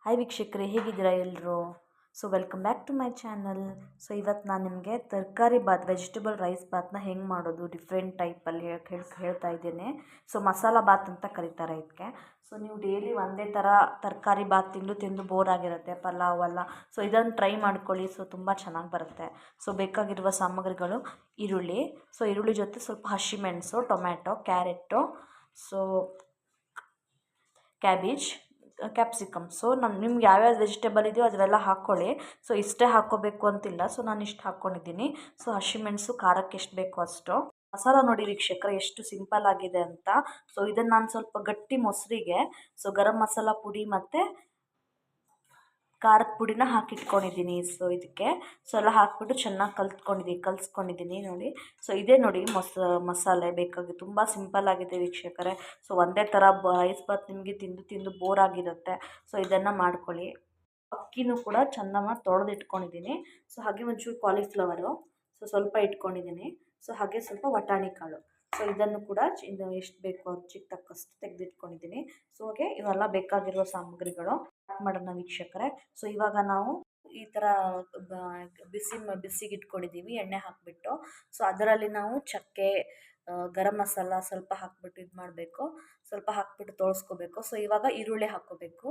Hi ವೀಕ್ಷಕರೇ, ಹೇಗಿದ್ದೀರಾ ಎಲ್ಲರೂ? Welcome back to my channel. ಇವತ್ತು ನಾನು ನಿಮಗೆ ತರಕಾರಿ ಬಾತ್, ವೆಜಿಟೇಬಲ್ ರೈಸ್ ಬಾತ್ನ ಹೆಂಗೆ ಮಾಡೋದು ಡಿಫ್ರೆಂಟ್ ಟೈಪಲ್ಲಿ ಹೇಳ್ತಾ ಇದ್ದೇನೆ. ಮಸಾಲ ಬಾತ್ ಅಂತ ಕರೀತಾರೆ ಇದಕ್ಕೆ. ನೀವು ಡೈಲಿ ಒಂದೇ ಥರ ತರಕಾರಿ ಬಾತ್ ತಿಂದು ಬೋರ್ ಆಗಿರುತ್ತೆ, ಪಲಾವ್ ಎಲ್ಲ. ಇದನ್ನು ಟ್ರೈ ಮಾಡ್ಕೊಳ್ಳಿ. ತುಂಬ ಚೆನ್ನಾಗಿ ಬರುತ್ತೆ. ಬೇಕಾಗಿರುವ ಸಾಮಗ್ರಿಗಳು: ಈರುಳ್ಳಿ. ಈರುಳ್ಳಿ ಜೊತೆ ಸ್ವಲ್ಪ ಹಸಿಮೆಣಸು, ಟೊಮ್ಯಾಟೊ, ಕ್ಯಾರೆಟು, ಕ್ಯಾಬೇಜ್, ಕ್ಯಾಪ್ಸಿಕಮ್. ನಿಮ್ಗೆ ಯಾವ್ಯಾವ ವೆಜಿಟೇಬಲ್ ಇದೆಯೋ ಅದನ್ನೆಲ್ಲ ಹಾಕ್ಕೊಳ್ಳಿ. ಇಷ್ಟೇ ಹಾಕ್ಕೋಬೇಕು ಅಂತಿಲ್ಲ. ನಾನು ಇಷ್ಟು ಹಾಕ್ಕೊಂಡಿದ್ದೀನಿ. ಹಸಿಮೆಣಸು ಖಾರಕ್ಕೆ ಎಷ್ಟು ಬೇಕೋ ಅಷ್ಟು. ಮಸಾಲ ನೋಡಿ ವೀಕ್ಷಕರೇ, ಎಷ್ಟು ಸಿಂಪಲ್ ಆಗಿದೆ ಅಂತ. ಇದನ್ನು ನಾನು ಸ್ವಲ್ಪ ಗಟ್ಟಿ ಮೊಸರಿಗೆ ಗರಂ ಮಸಾಲ ಪುಡಿ ಮತ್ತು ಖಾರದ ಪುಡಿನ ಹಾಕಿಟ್ಕೊಂಡಿದ್ದೀನಿ. ಇದಕ್ಕೆ ಎಲ್ಲ ಹಾಕ್ಬಿಟ್ಟು ಚೆನ್ನಾಗಿ ಕಲಿಸ್ಕೊಂಡಿದ್ದೀನಿ ನೋಡಿ. ಇದೇ ನೋಡಿ ಮಸಾಲೆ ಬೇಕಾಗಿ. ತುಂಬ ಸಿಂಪಲ್ ಆಗಿದೆ ವೀಕ್ಷಕರೇ. ಒಂದೇ ಥರ ರೈಸ್ ಬಾತ್ ನಿಮಗೆ ತಿಂದು ಬೋರ್ ಆಗಿರುತ್ತೆ. ಇದನ್ನು ಮಾಡ್ಕೊಳ್ಳಿ. ಅಕ್ಕಿನೂ ಕೂಡ ಚೆನ್ನಾಗಿ ತೊಳೆದಿಟ್ಕೊಂಡಿದ್ದೀನಿ. ಹಾಗೆ ಒಂಚೂರು ಕಾಲಿಫ್ಲವರು ಸ್ವಲ್ಪ ಇಟ್ಕೊಂಡಿದ್ದೀನಿ. ಹಾಗೆ ಸ್ವಲ್ಪ ವಟಾಣಿ ಕಾಳು. ಇದನ್ನು ಕೂಡ ಎಷ್ಟು ಬೇಕೋ ರುಚಿಗೆ ತಕ್ಕಷ್ಟು ತೆಗೆದಿಟ್ಕೊಂಡಿದ್ದೀನಿ. ಹಾಗೆ ಇವೆಲ್ಲ ಬೇಕಾಗಿರುವ ಸಾಮಗ್ರಿಗಳು. ಮಾಡೋಣ ವೀಕ್ಷಕರೇ. ಇವಾಗ ನಾವು ಈ ಥರ ಬಿಸಿಗೆ ಇಟ್ಕೊಂಡಿದ್ದೀವಿ, ಎಣ್ಣೆ ಹಾಕಿಬಿಟ್ಟು. ಅದರಲ್ಲಿ ನಾವು ಚಕ್ಕೆ, ಗರಂ ಮಸಾಲ ಸ್ವಲ್ಪ ಹಾಕ್ಬಿಟ್ಟು ಇದು ಮಾಡಬೇಕು. ಸ್ವಲ್ಪ ಹಾಕ್ಬಿಟ್ಟು ತೋಳಿಸ್ಕೋಬೇಕು. ಇವಾಗ ಈರುಳ್ಳಿ ಹಾಕ್ಕೋಬೇಕು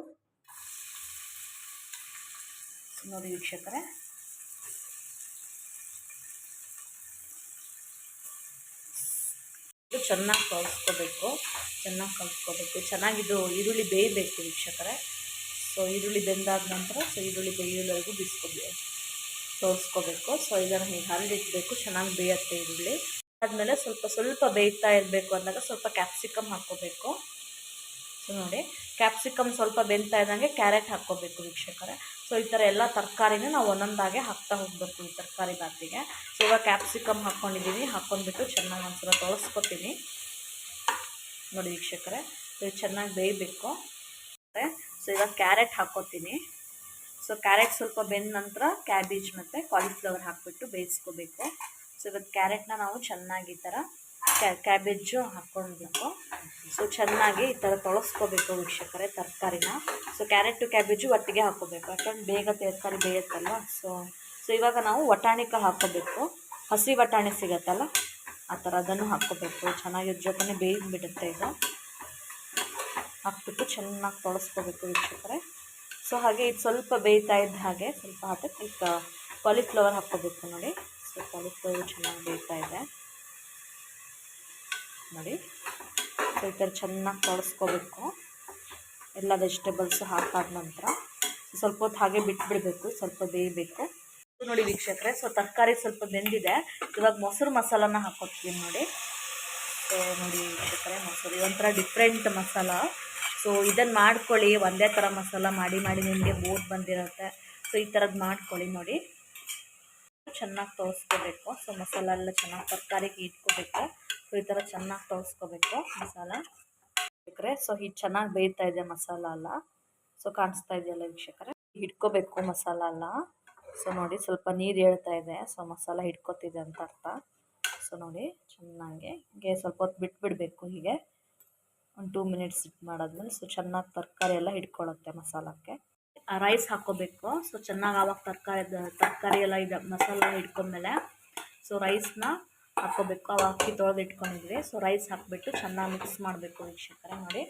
ನೋಡಿ ವೀಕ್ಷಕರೇ. ಚೆನ್ನಾಗಿ ಕಲಿಸ್ಕೋಬೇಕು. ಚೆನ್ನಾಗಿದು ಈರುಳ್ಳಿ ಬೇಯಬೇಕು ವೀಕ್ಷಕರೇ. ಈರುಳ್ಳಿ ಬೆಂದಾದ ನಂತರ ಈರುಳ್ಳಿ ಬೇಯೋವರೆಗೂ ತೋರಿಸ್ಕೋಬೇಕು. ಇದನ್ನು ಹೀಗೆ ಹರಡಿಟ್ಬೇಕು, ಚೆನ್ನಾಗಿ ಬೇಯುತ್ತೆ ಈರುಳ್ಳಿ. ಆದಮೇಲೆ ಸ್ವಲ್ಪ ಬೇಯ್ತಾ ಇರಬೇಕು ಅಂದಾಗ ಸ್ವಲ್ಪ ಕ್ಯಾಪ್ಸಿಕಮ್ ಹಾಕ್ಕೋಬೇಕು. ನೋಡಿ, ಕ್ಯಾಪ್ಸಿಕಮ್ ಸ್ವಲ್ಪ ಬೆಂತಾ ಇದ್ದಂಗೆ ಕ್ಯಾರೆಟ್ ಹಾಕ್ಕೋಬೇಕು ವೀಕ್ಷಕರೇ. ಈ ಥರ ಎಲ್ಲ ತರಕಾರಿನ ನಾವು ಒಂದೊಂದಾಗೆ ಹಾಕ್ತಾ ಹೋಗಬೇಕು ಈ ತರಕಾರಿ ಬಾತಿಗೆ. ಇವಾಗ ಕ್ಯಾಪ್ಸಿಕಮ್ ಹಾಕ್ಕೊಂಡಿದ್ದೀನಿ. ಹಾಕ್ಕೊಂಡ್ಬಿಟ್ಟು ಚೆನ್ನಾಗಿ ಒಂದ್ಸಲ ತೊಳಸ್ಕೊತೀನಿ ನೋಡಿ ವೀಕ್ಷಕರೇ. ಇದು ಚೆನ್ನಾಗಿ ಬೇಯಬೇಕು. ಇವಾಗ ಕ್ಯಾರೆಟ್ ಹಾಕ್ಕೋತೀನಿ. ಕ್ಯಾರೆಟ್ ಸ್ವಲ್ಪ ಬೆಂದ ನಂತರ ಕ್ಯಾಬೇಜ್ ಮತ್ತು ಕಾಲಿಫ್ಲವರ್ ಹಾಕ್ಬಿಟ್ಟು ಬೇಯಿಸ್ಕೋಬೇಕು. ಇವತ್ತು ಕ್ಯಾರೆಟ್ನ ನಾವು ಚೆನ್ನಾಗಿ ಈ ಥರ ಕ್ಯಾಬೇಜು ಹಾಕ್ಕೊಳ್ಬೇಕು. ಚೆನ್ನಾಗಿ ಈ ಥರ ತೊಳಸ್ಕೋಬೇಕು ವೀಕ್ಷಕರೇ ತರಕಾರಿನ. ಕ್ಯಾರೆಟು ಕ್ಯಾಬೇಜು ಒಟ್ಟಿಗೆ ಹಾಕ್ಕೋಬೇಕು, ಯಾಕಂದ್ರೆ ಬೇಗ ತರಕಾರಿ ಬೇಯುತ್ತಲ್ವ. ಇವಾಗ ನಾವು ವಟಾಣಿಕಾಳು ಹಾಕ್ಕೋಬೇಕು. ಹಸಿ ವಟಾಣಿ ಸಿಗತ್ತಲ್ಲ, ಆ ಥರ ಅದನ್ನು ಹಾಕ್ಕೋಬೇಕು. ಚೆನ್ನಾಗಿ ಜೊತೆ ಬೇಯ್ದುಬಿಡುತ್ತೆ ಇದು. ಹಾಕ್ಬಿಟ್ಟು ಚೆನ್ನಾಗಿ ತೊಳಸ್ಕೋಬೇಕು ವೀಕ್ಷಕರೇ. ಹಾಗೆ ಇದು ಸ್ವಲ್ಪ ಬೇಯ್ತಾ ಇದ್ದ ಹಾಗೆ ಸ್ವಲ್ಪ ಅದಕ್ಕೆ ಕಾಲಿಫ್ಲವರ್ ಹಾಕ್ಕೋಬೇಕು ನೋಡಿ. ಕಾಲಿಫ್ಲವರ್ ಚೆನ್ನಾಗಿ ಬೇಯ್ತಾ ಇದೆ ನೋಡಿ. ಈ ಥರ ಚೆನ್ನಾಗಿ ತೊಳಸ್ಕೋಬೇಕು ಎಲ್ಲ ವೆಜಿಟೇಬಲ್ಸು ಹಾಕಾದ ನಂತರ. ಸ್ವಲ್ಪ ಹೊತ್ತು ಹಾಗೆ ಬಿಟ್ಬಿಡಬೇಕು, ಸ್ವಲ್ಪ ಬೇಯಬೇಕು ನೋಡಿ ವೀಕ್ಷಕರೇ. ತರಕಾರಿ ಸ್ವಲ್ಪ ಬೆಂದಿದೆ. ಇವಾಗ ಮೊಸರು ಮಸಾಲಾನ ಹಾಕ್ಕೊಡ್ತೀನಿ ನೋಡಿ. ನೋಡಿ ವೀಕ್ಷಕರೇ, ಮೊಸರು ಇದೊಂಥರ ಡಿಫ್ರೆಂಟ್ ಮಸಾಲ. ಇದನ್ನು ಮಾಡ್ಕೊಳ್ಳಿ. ಒಂದೇ ಥರ ಮಸಾಲ ಮಾಡಿ ನಿಮಗೆ ಬೋರ್ ಬಂದಿರುತ್ತೆ. ಈ ಥರದ್ದು ಮಾಡ್ಕೊಳ್ಳಿ ನೋಡಿ. ಚೆನ್ನಾಗಿ ತೊಳಸ್ಕೋಬೇಕು. ಮಸಾಲ ಎಲ್ಲ ಚೆನ್ನಾಗಿ ತರಕಾರಿಗೆ ಇಟ್ಕೋಬೇಕು. ಈ ಥರ ಚೆನ್ನಾಗಿ ತೊಳಸ್ಕೋಬೇಕು ಮಸಾಲ ವೀಕ್ಷಕರೇ. ಇದು ಚೆನ್ನಾಗಿ ಬೇಯ್ತಾ ಇದೆ ಮಸಾಲ ಎಲ್ಲ. ಕಾಣಿಸ್ತಾ ಇದೆಯಲ್ಲ ವೀಕ್ಷಕರೇ, ಹಿಡ್ಕೋಬೇಕು ಮಸಾಲ ಎಲ್ಲ. ನೋಡಿ ಸ್ವಲ್ಪ ನೀರು ಹೇಳ್ತಾ ಇದೆ. ಮಸಾಲ ಹಿಡ್ಕೊತಿದೆ ಅಂತ ಅರ್ಥ. ನೋಡಿ ಚೆನ್ನಾಗಿ ಹೀಗೆ ಸ್ವಲ್ಪ ಹೊತ್ತು ಬಿಟ್ಬಿಡಬೇಕು. ಹೀಗೆ ಒಂದು 2 ಮಿನಿಟ್ಸ್ ಮಾಡಾದ್ಮೇಲೆ ಚೆನ್ನಾಗಿ ತರಕಾರಿ ಎಲ್ಲ ಹಿಡ್ಕೊಳ್ಳುತ್ತೆ ಮಸಾಲಕ್ಕೆ. ರೈಸ್ ಹಾಕ್ಕೋಬೇಕು. ಚೆನ್ನಾಗಿ ಆವಾಗ ತರಕಾರಿ ಎಲ್ಲ ಇದು ಮಸಾಲ ಹಿಡ್ಕೊಂಡ್ಮೇಲೆ ರೈಸ್ನ ಹಾಕ್ಕೋಬೇಕು. ಅವು ಅಕ್ಕಿ ತೊಳೆದು ಇಟ್ಕೊಂಡಿದ್ವಿ. ರೈಸ್ ಹಾಕ್ಬಿಟ್ಟು ಚೆನ್ನಾಗಿ ಮಿಕ್ಸ್ ಮಾಡಬೇಕು ವೀಕ್ಷಕರೇ ನೋಡಿ.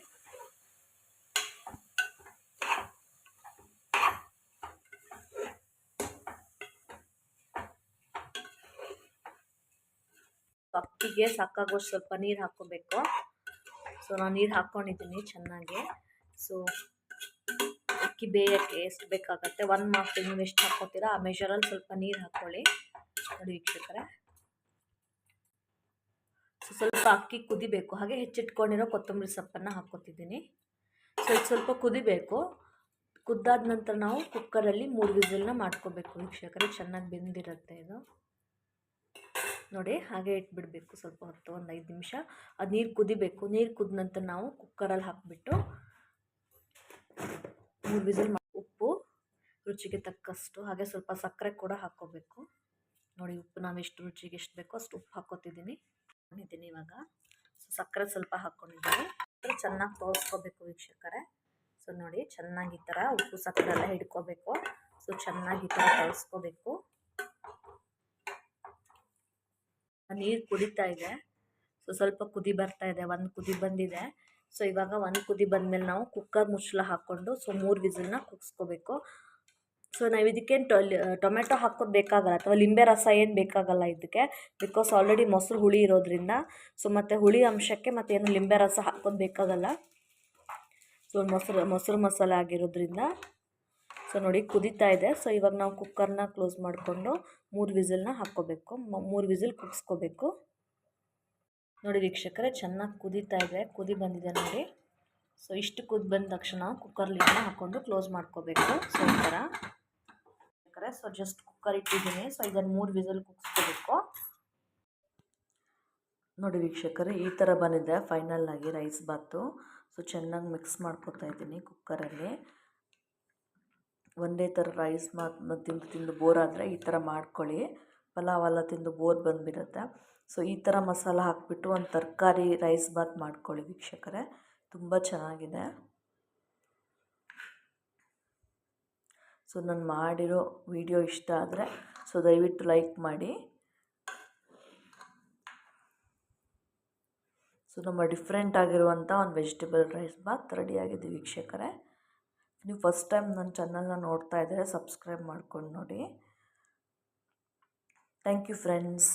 ಅಕ್ಕಿಗೆ ಸಾಕಾಗೋಷ್ಟು ಸ್ವಲ್ಪ ನೀರು ಹಾಕ್ಕೋಬೇಕು. ನಾನು ನೀರು ಹಾಕ್ಕೊಂಡಿದ್ದೀನಿ ಚೆನ್ನಾಗಿ. ಅಕ್ಕಿ ಬೇಯೋಕ್ಕೆ ಎಷ್ಟು ಬೇಕಾಗತ್ತೆ, 1 ಮಾರ್ಕ್ ನೀವು ಎಷ್ಟು ಹಾಕ್ಕೋತೀರಾ ಆ ಮೆಷರಲ್ಲಿ ಸ್ವಲ್ಪ ನೀರು ಹಾಕ್ಕೊಳ್ಳಿ ನೋಡಿ ವೀಕ್ಷಕರೇ. ಸ್ವಲ್ಪ ಅಕ್ಕಿ ಕುದಿಬೇಕು. ಹಾಗೆ ಹೆಚ್ಚಿಟ್ಕೊಂಡಿರೋ ಕೊತ್ತಂಬರಿ ಸೊಪ್ಪನ್ನು ಹಾಕ್ಕೊತಿದ್ದೀನಿ. ಇದು ಸ್ವಲ್ಪ ಕುದಿಬೇಕು. ಕುದ್ದಾದ ನಂತರ ನಾವು ಕುಕ್ಕರಲ್ಲಿ 3 ವಿಸಿಲ್ನ ಮಾಡ್ಕೋಬೇಕು ವೀಕ್ಷಕರೇ. ಚೆನ್ನಾಗಿ ಬೆಂದಿರುತ್ತೆ ಇದು ನೋಡಿ. ಹಾಗೆ ಇಟ್ಬಿಡಬೇಕು ಸ್ವಲ್ಪ ಹೊತ್ತು, ಒಂದು 5 ನಿಮಿಷ. ಅದು ನೀರು ಕುದಿಬೇಕು. ನೀರು ಕುದ್ದ ನಂತರ ನಾವು ಕುಕ್ಕರಲ್ಲಿ ಹಾಕಿಬಿಟ್ಟು 3 ವಿಸಿಲ್ ಉಪ್ಪು ರುಚಿಗೆ ತಕ್ಕಷ್ಟು, ಹಾಗೆ ಸ್ವಲ್ಪ ಸಕ್ಕರೆ ಕೂಡ ಹಾಕ್ಕೋಬೇಕು ನೋಡಿ. ಉಪ್ಪು ನಾವು ಎಷ್ಟು ರುಚಿಗೆ ಎಷ್ಟು ಬೇಕೋ ಅಷ್ಟು ಉಪ್ಪು ಹಾಕ್ಕೊತಿದ್ದೀನಿ. ಇವಾಗ ಸಕ್ಕರೆ ಸ್ವಲ್ಪ ಹಾಕ್ಕೊಂಡಿದ್ದೀನಿ. ಚೆನ್ನಾಗಿ ತೊಳಸ್ಕೋಬೇಕು ವೀಕ್ಷಕರೇ. ಸೊ ನೋಡಿ ಚೆನ್ನಾಗಿ ಈ ಥರ ಉಪ್ಪು ಸಕ್ಕರೆ ಎಲ್ಲ ಹಿಡ್ಕೋಬೇಕು. ಸೊ ಚೆನ್ನಾಗಿ ಈ ಥರ ಕಲಿಸ್ಕೋಬೇಕು. ನೀರು ಕುದೀತಾ ಇದೆ. ಸೊ ಸ್ವಲ್ಪ ಕುದಿ ಬರ್ತಾ ಇದೆ, ಒಂದು ಕುದಿ ಬಂದಿದೆ. ಸೊ ಇವಾಗ ಒಂದು ಕುದಿ ಬಂದಮೇಲೆ ನಾವು ಕುಕ್ಕರ್ ಮುಚ್ಚಳ ಹಾಕ್ಕೊಂಡು ಸೊ 3 ವಿಸಿಲ್ನ ಕುಗ್ಸ್ಕೋಬೇಕು. ಸೊ ನಾವು ಇದಕ್ಕೇನು ಟೊಮೆಟೊ ಹಾಕೋದು ಬೇಕಾಗಲ್ಲ ಅಥವಾ ಲಿಂಬೆ ರಸ ಏನು ಬೇಕಾಗಲ್ಲ ಇದಕ್ಕೆ, ಬಿಕಾಸ್ ಆಲ್ರೆಡಿ ಮೊಸರು ಹುಳಿ ಇರೋದ್ರಿಂದ. ಸೊ ಮತ್ತು ಹುಳಿ ಅಂಶಕ್ಕೆ ಮತ್ತೇನು ಲಿಂಬೆ ರಸ ಹಾಕೋದು ಬೇಕಾಗಲ್ಲ. ಸೊ ಮೊಸರು ಮಸಾಲೆ ಆಗಿರೋದ್ರಿಂದ. ಸೊ ನೋಡಿ ಕುದೀತಾ ಇದೆ. ಸೊ ಇವಾಗ ನಾವು ಕುಕ್ಕರ್ನ ಕ್ಲೋಸ್ ಮಾಡಿಕೊಂಡು 3 ವಿಸಿಲ್ನ ಹಾಕ್ಕೋಬೇಕು. 3 ವಿಸಿಲ್ ಕುಗ್ಸ್ಕೋಬೇಕು. ನೋಡಿ ವೀಕ್ಷಕರೇ, ಚೆನ್ನಾಗಿ ಕುದೀತಾ ಇದೆ, ಕುದಿ ಬಂದಿದೆ ನೋಡಿ. ಸೊ ಇಷ್ಟು ಕುದಿ ಬಂದ ತಕ್ಷಣ ಕುಕ್ಕರ್ ಲಿಡ್ನ ಹಾಕ್ಕೊಂಡು ಕ್ಲೋಸ್ ಮಾಡ್ಕೋಬೇಕು. ಸೊ ಈ ಥರ. ಸೊ ಜಸ್ಟ್ ಕುಕ್ಕರ್ ಇಟ್ಟಿದ್ದೀನಿ. ಸೊ ಇದನ್ನು 3 ವಿಸಿಲ್ ಕುಗ್ಸ್ಕೋಬೇಕು. ನೋಡಿ ವೀಕ್ಷಕರೇ, ಈ ಥರ ಬಂದಿದೆ ಫೈನಲ್ ಆಗಿ ರೈಸ್ ಬಾತು. ಸೊ ಚೆನ್ನಾಗಿ ಮಿಕ್ಸ್ ಮಾಡ್ಕೊತಾ ಇದ್ದೀನಿ ಕುಕ್ಕರಲ್ಲಿ. ಒಂದೇ ಥರ ರೈಸ್ ಬಾತ್ ತಿಂದು ಬೋರ್ ಆದರೆ ಈ ಥರ ಮಾಡ್ಕೊಳ್ಳಿ. ಪಲಾವೆಲ್ಲ ತಿಂದು ಬೋರ್ ಬಂದುಬಿಡುತ್ತೆ. ಸೊ ಈ ಥರ ಮಸಾಲ ಹಾಕಿಬಿಟ್ಟು ಒಂದು ತರಕಾರಿ ರೈಸ್ ಬಾತ್ ಮಾಡ್ಕೊಳ್ಳಿ ವೀಕ್ಷಕರೇ, ತುಂಬ ಚೆನ್ನಾಗಿದೆ. ಸೊ ನಾನು ಮಾಡಿರೋ ವಿಡಿಯೋ ಇಷ್ಟ ಆದರೆ ಸೊ ದಯವಿಟ್ಟು ಲೈಕ್ ಮಾಡಿ. ಸೊ ನಮ್ಮ ಡಿಫ್ರೆಂಟ್ ಆಗಿರುವಂಥ ಒಂದು ವೆಜಿಟೇಬಲ್ ರೈಸ್ ಬಾತ್ ರೆಡಿಯಾಗಿದೆ ವೀಕ್ಷಕರೇ. ನೀವು ಫಸ್ಟ್ ಟೈಮ್ ನನ್ನ ಚಾನಲ್ನ ನೋಡ್ತಾ ಇದ್ದರೆ ಸಬ್ಸ್ಕ್ರೈಬ್ ಮಾಡ್ಕೊಂಡು ನೋಡಿ. Thank you friends.